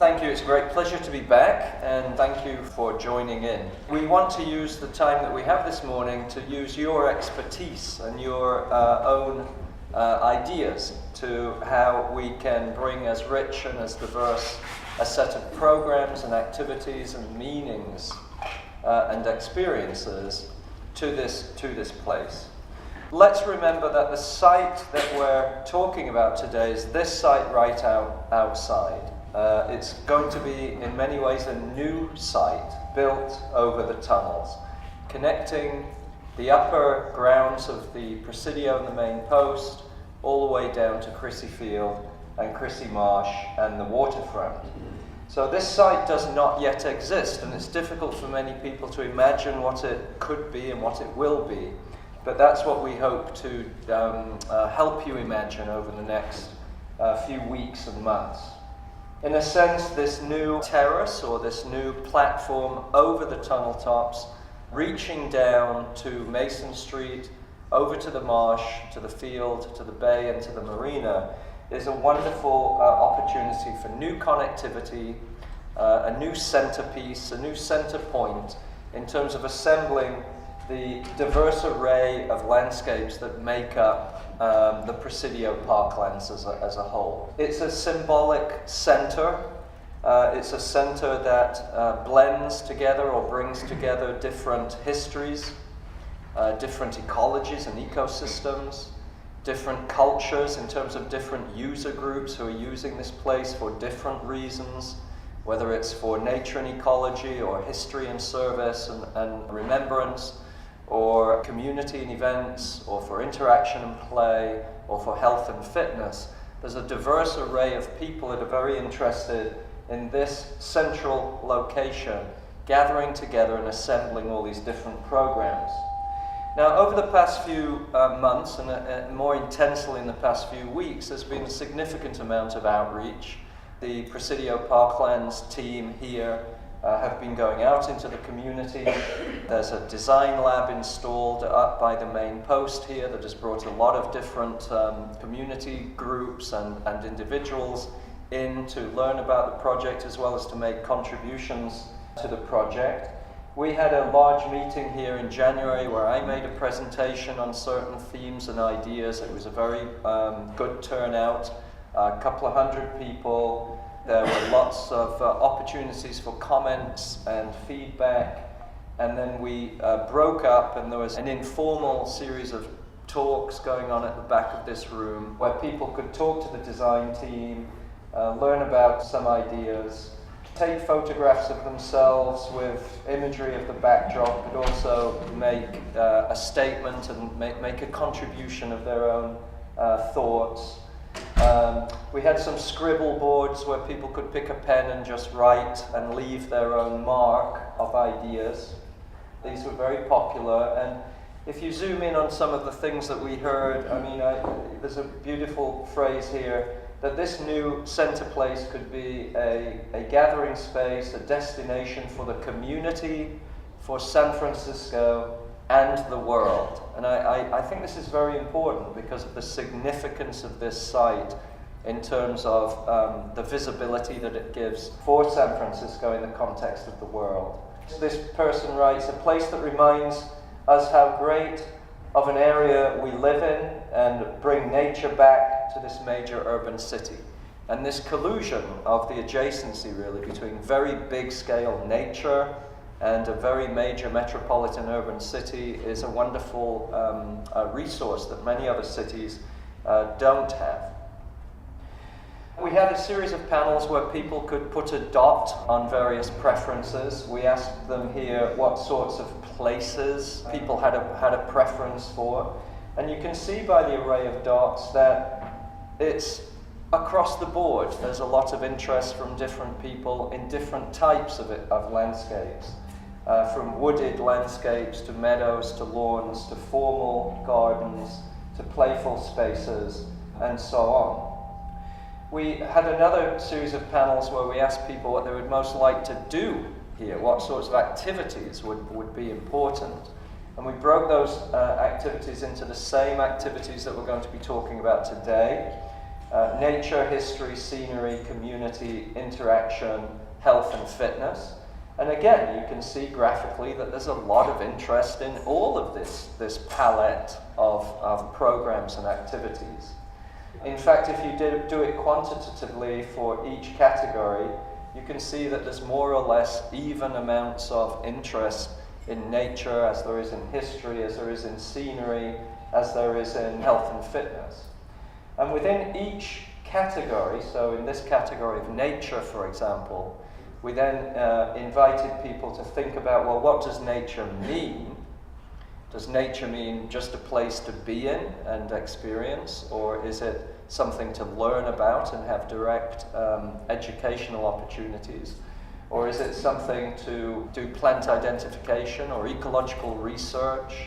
Thank you, it's a great pleasure to be back, and thank you for joining in. We want to use the time that we have this morning to use your expertise and your own ideas to how we can bring as rich and as diverse a set of programs and activities and meanings and experiences to this place. Let's remember that the site that we're talking about today is this site right outside. It's going to be, in many ways, a new site built over the tunnels, connecting the upper grounds of the Presidio and the main post all the way down to CRISSY Field and CRISSY Marsh and the waterfront. So this site does not yet exist, and it's difficult for many people to imagine what it could be and what it will be. But that's what we hope to help you imagine over the next few weeks and months. In a sense, this new terrace or this new platform over the tunnel tops, reaching down to Mason Street, over to the marsh, to the field, to the bay, and to the marina, is a wonderful opportunity for new connectivity, a new centerpiece, a new center point in terms of assembling the diverse array of landscapes that make up the Presidio Parklands as a whole. It's a symbolic center. It's a center that blends together or brings together different histories, different ecologies and ecosystems, different cultures in terms of different user groups who are using this place for different reasons, whether it's for nature and ecology or history and service and remembrance, or community and events, or for interaction and play, or for health and fitness. There's a diverse array of people that are very interested in this central location, gathering together and assembling all these different programs. Now, over the past few months, and more intensely in the past few weeks, there's been a significant amount of outreach. The Presidio Parklands team here have been going out into the community. There's a design lab installed up by the main post here that has brought a lot of different community groups and individuals in to learn about the project as well as to make contributions to the project. We had a large meeting here in January where I made a presentation on certain themes and ideas. It was a very good turnout, a couple of hundred people. There were lots of opportunities for comments and feedback, and then we broke up, and there was an informal series of talks going on at the back of this room where people could talk to the design team, learn about some ideas, take photographs of themselves with imagery of the backdrop, but also make a statement and make a contribution of their own thoughts. We had some scribble boards where people could pick a pen and just write and leave their own mark of ideas. These were very popular, and if you zoom in on some of the things that we heard, there's a beautiful phrase here that this new center place could be a gathering space, a destination for the community, for San Francisco, and the world. And I think this is very important because of the significance of this site in terms of the visibility that it gives for San Francisco in the context of the world. This person writes, a place that reminds us how great of an area we live in and bring nature back to this major urban city. And this collusion of the adjacency really between very big scale nature and a very major metropolitan urban city is a wonderful resource that many other cities don't have. We had a series of panels where people could put a dot on various preferences. We asked them here what sorts of places people had a preference for. And you can see by the array of dots that it's across the board. There's a lot of interest from different people in different types of landscapes. From wooded landscapes to meadows to lawns to formal gardens to playful spaces and so on. We had another series of panels where we asked people what they would most like to do here, what sorts of activities would be important. And we broke those activities into the same activities that we're going to be talking about today. nature, history, scenery, community, interaction, health and fitness. And again, you can see graphically that there's a lot of interest in all of this palette of programs and activities. In fact, if you do it quantitatively for each category, you can see that there's more or less even amounts of interest in nature as there is in history, as there is in scenery, as there is in health and fitness. And within each category, so in this category of nature, for example, we then invited people to think about, well, what does nature mean? Does nature mean just a place to be in and experience, or is it something to learn about and have direct educational opportunities? Or is it something to do plant identification or ecological research?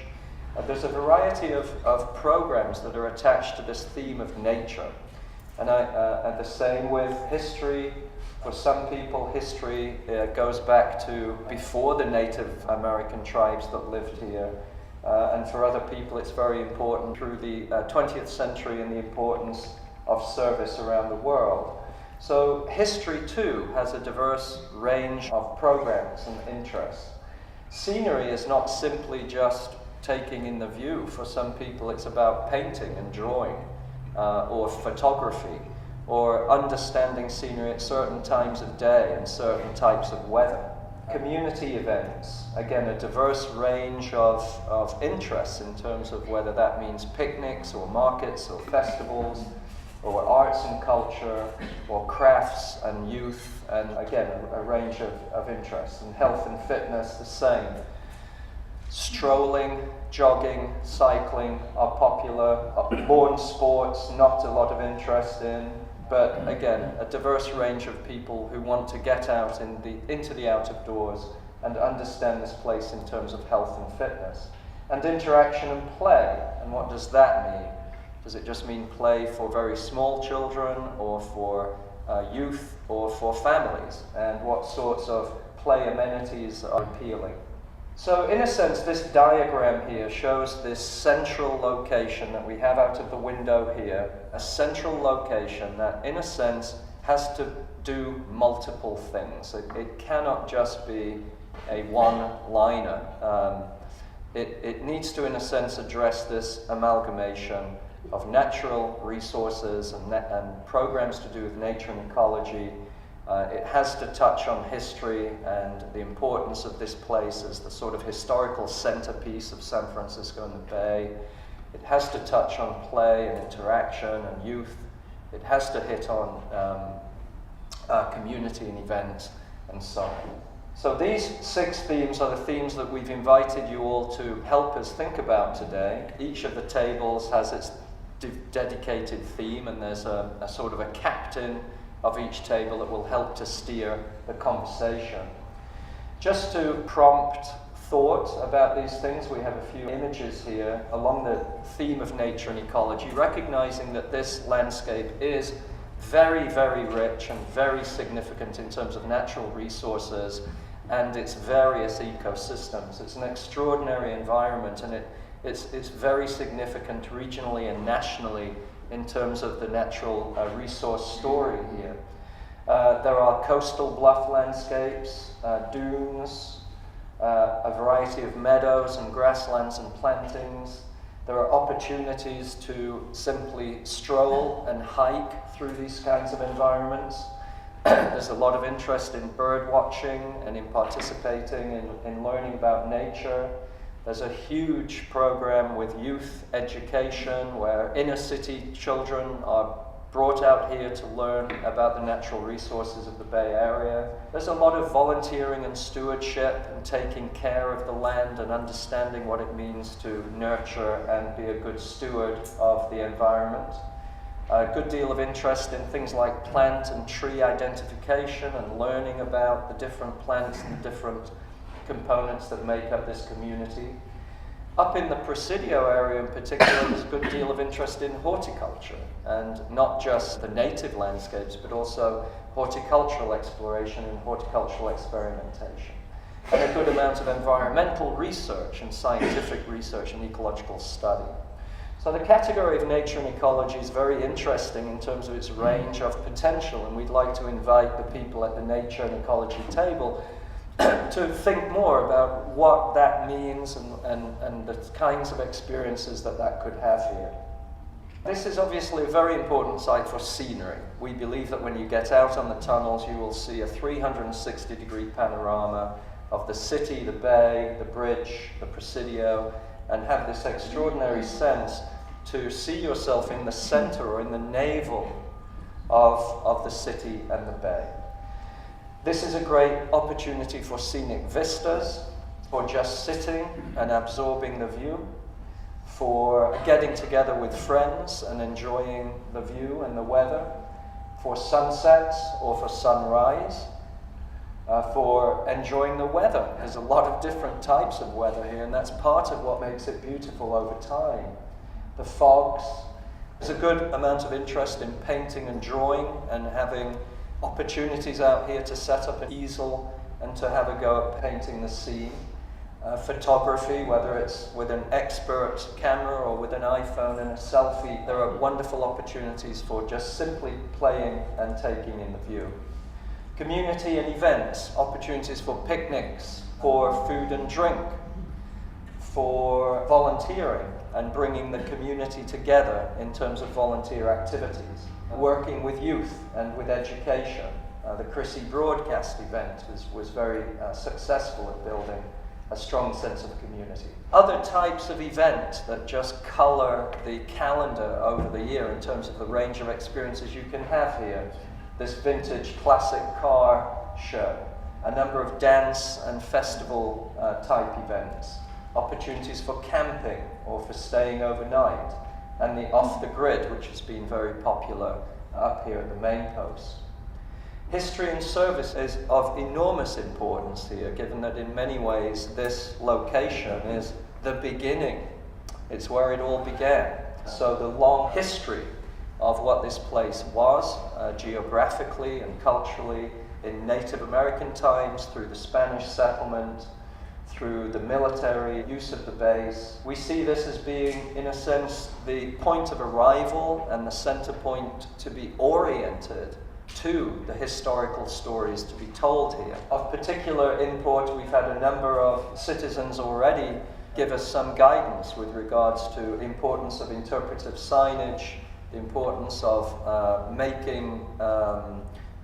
There's a variety of programs that are attached to this theme of nature. And the same with history. For some people, history goes back to before the Native American tribes that lived here. And for other people, it's very important through the 20th century and the importance of service around the world. So history, too, has a diverse range of programs and interests. Scenery is not simply just taking in the view. For some people, it's about painting and drawing, or photography, or understanding scenery at certain times of day and certain types of weather. Community events, again, a diverse range of interests in terms of whether that means picnics or markets or festivals or arts and culture or crafts and youth, and again, a range of interests. And health and fitness, the same. Strolling, jogging, cycling are popular. Lawn sports, not a lot of interest in. But again, a diverse range of people who want to get out into the out of doors and understand this place in terms of health and fitness. And interaction and play. And what does that mean? Does it just mean play for very small children, or for youth, or for families? And what sorts of play amenities are appealing? So in a sense, this diagram here shows this central location that we have out of the window here, a central location that, in a sense, has to do multiple things. It cannot just be a one-liner. It needs to, in a sense, address this amalgamation of natural resources and programs to do with nature and ecology. It has to touch on history and the importance of this place as the sort of historical centerpiece of San Francisco and the Bay. It has to touch on play and interaction and youth. It has to hit on community and events and so on. So these 6 themes are the themes that we've invited you all to help us think about today. Each of the tables has its dedicated theme, and there's a sort of a captain of each table that will help to steer the conversation. Just to prompt thought about these things, we have a few images here along the theme of nature and ecology, recognizing that this landscape is very, very rich and very significant in terms of natural resources and its various ecosystems. It's an extraordinary environment, and it's very significant regionally and nationally in terms of the natural resource story here. There are coastal bluff landscapes, dunes, a variety of meadows and grasslands and plantings. There are opportunities to simply stroll and hike through these kinds of environments. There's a lot of interest in bird watching and in participating in learning about nature. There's a huge program with youth education where inner city children are brought out here to learn about the natural resources of the Bay Area. There's a lot of volunteering and stewardship and taking care of the land and understanding what it means to nurture and be a good steward of the environment. A good deal of interest in things like plant and tree identification and learning about the different plants and the different components that make up this community. Up in the Presidio area in particular, there's a good deal of interest in horticulture, and not just the native landscapes, but also horticultural exploration and horticultural experimentation. And a good amount of environmental research and scientific research and ecological study. So So the category of nature and ecology is very interesting in terms of its range of potential, and we'd like to invite the people at the nature and ecology table to think more about what that means and the kinds of experiences that that could have here. This is obviously a very important site for scenery. We believe that when you get out on the tunnels, you will see a 360-degree panorama of the city, the bay, the bridge, the Presidio, and have this extraordinary sense to see yourself in the center or in the navel of the city and the bay. This is a great opportunity for scenic vistas, for just sitting and absorbing the view, for getting together with friends and enjoying the view and the weather, for sunsets or for sunrise, for enjoying the weather. There's a lot of different types of weather here, and that's part of what makes it beautiful over time. The fogs. There's a good amount of interest in painting and drawing and having opportunities out here to set up an easel and to have a go at painting the scene. Photography, whether it's with an expert camera or with an iPhone and a selfie, there are wonderful opportunities for just simply playing and taking in the view. Community and events, opportunities for picnics, for food and drink, for volunteering and bringing the community together in terms of volunteer activities, working with youth and with education. The CRISSY broadcast event was very successful at building a strong sense of community. Other types of events that just color the calendar over the year in terms of the range of experiences you can have here. This vintage classic car show, a number of dance and festival type events, opportunities for camping or for staying overnight, and the off the grid, which has been very popular up here at the main post. History and service is of enormous importance here, given that in many ways this location is the beginning. It's where it all began. So the long history of what this place was, geographically and culturally, in Native American times, through the Spanish settlement, through the military use of the base. We see this as being, in a sense, the point of arrival and the center point to be oriented to the historical stories to be told here. Of particular import, we've had a number of citizens already give us some guidance with regards to the importance of interpretive signage, the importance of making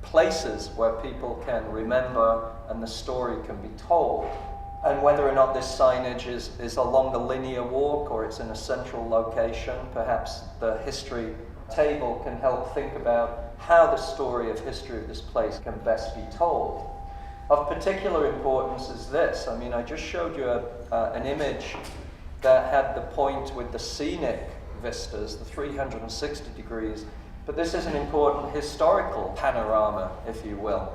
places where people can remember and the story can be told. And whether or not this signage is along the linear walk or it's in a central location, perhaps the history table can help think about how the story of history of this place can best be told. Of particular importance is this. I mean, I just showed you an image that had the point with the scenic vistas, the 360 degrees, but this is an important historical panorama, if you will.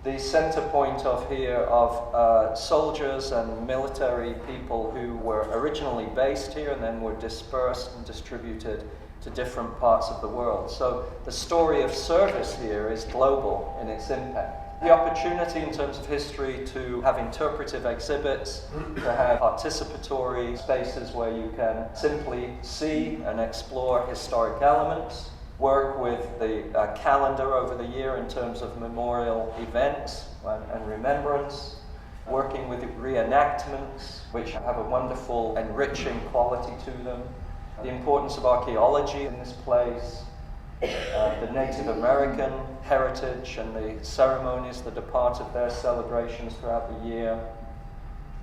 The center point of here of soldiers and military people who were originally based here and then were dispersed and distributed to different parts of the world. So the story of service here is global in its impact. The opportunity in terms of history to have interpretive exhibits, to have participatory spaces where you can simply see and explore historic elements, work with the calendar over the year in terms of memorial events and remembrance, working with the reenactments, which have a wonderful enriching quality to them, the importance of archaeology in this place, the Native American heritage and the ceremonies that are part of their celebrations throughout the year,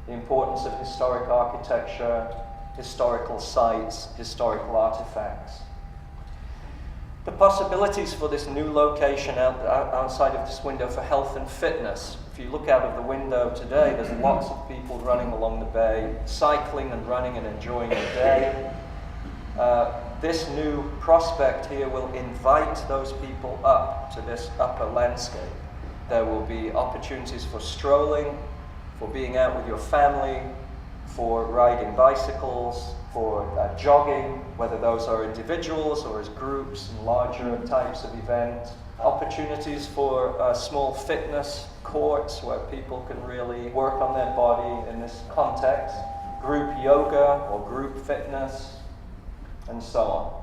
the importance of historic architecture, historical sites, historical artifacts. The possibilities for this new location outside of this window for health and fitness. If you look out of the window today, there's lots of people running along the bay, cycling and running and enjoying the day. This new prospect here will invite those people up to this upper landscape. There will be opportunities for strolling, for being out with your family, for riding bicycles, for jogging, whether those are individuals or as groups and larger types of events. Opportunities for small fitness courts where people can really work on their body in this context. Group yoga or group fitness. and so on.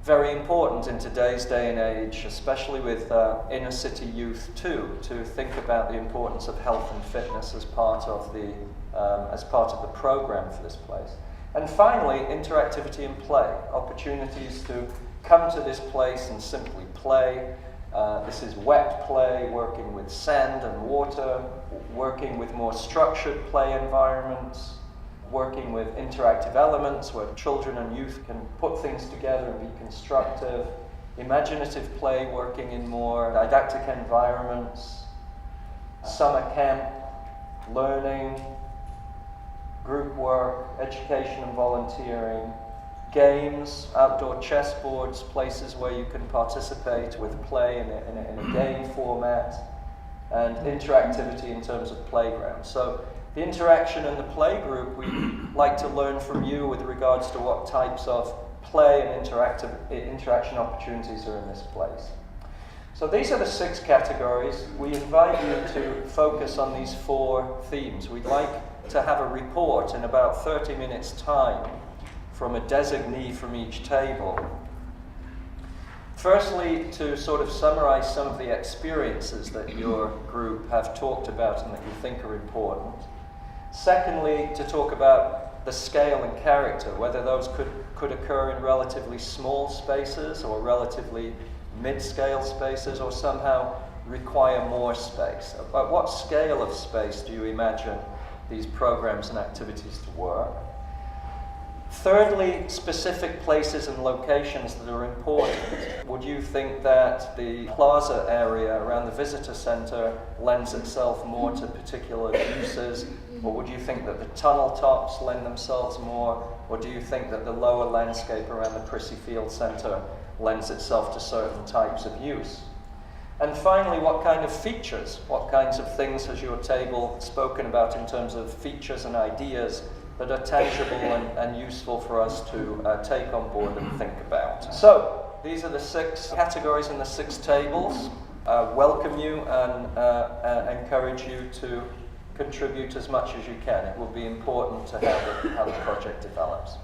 Very important in today's day and age, especially with inner city youth too, to think about the importance of health and fitness as part of the program for this place. And finally, interactivity and play, opportunities to come to this place and simply play. This is wet play, working with sand and water, working with more structured play environments, working with interactive elements where children and youth can put things together and be constructive, imaginative play, working in more didactic environments, summer camp, learning, group work, education and volunteering, games, outdoor chessboards, places where you can participate with play in a game format, and interactivity in terms of playgrounds. So the interaction and the play group, we'd like to learn from you with regards to what types of play and interaction opportunities are in this place. So these are the 6 categories. We invite you to focus on these 4 themes. We'd like to have a report in about 30 minutes' time from a designee from each table. Firstly, to sort of summarize some of the experiences that your group have talked about and that you think are important. Secondly, to talk about the scale and character, whether those could occur in relatively small spaces or relatively mid-scale spaces, or somehow require more space. At what scale of space do you imagine these programs and activities to work? Thirdly, specific places and locations that are important. Would you think that the plaza area around the visitor center lends itself more to particular uses? Or would you think that the tunnel tops lend themselves more? Or do you think that the lower landscape around the CRISSY Field Center lends itself to certain types of use? And finally, what kind of features, what kinds of things has your table spoken about in terms of features and ideas that are tangible and useful for us to take on board and think about? So, these are the 6 categories in the 6 tables. Welcome you and encourage you to contribute as much as you can. It will be important to how the project develops.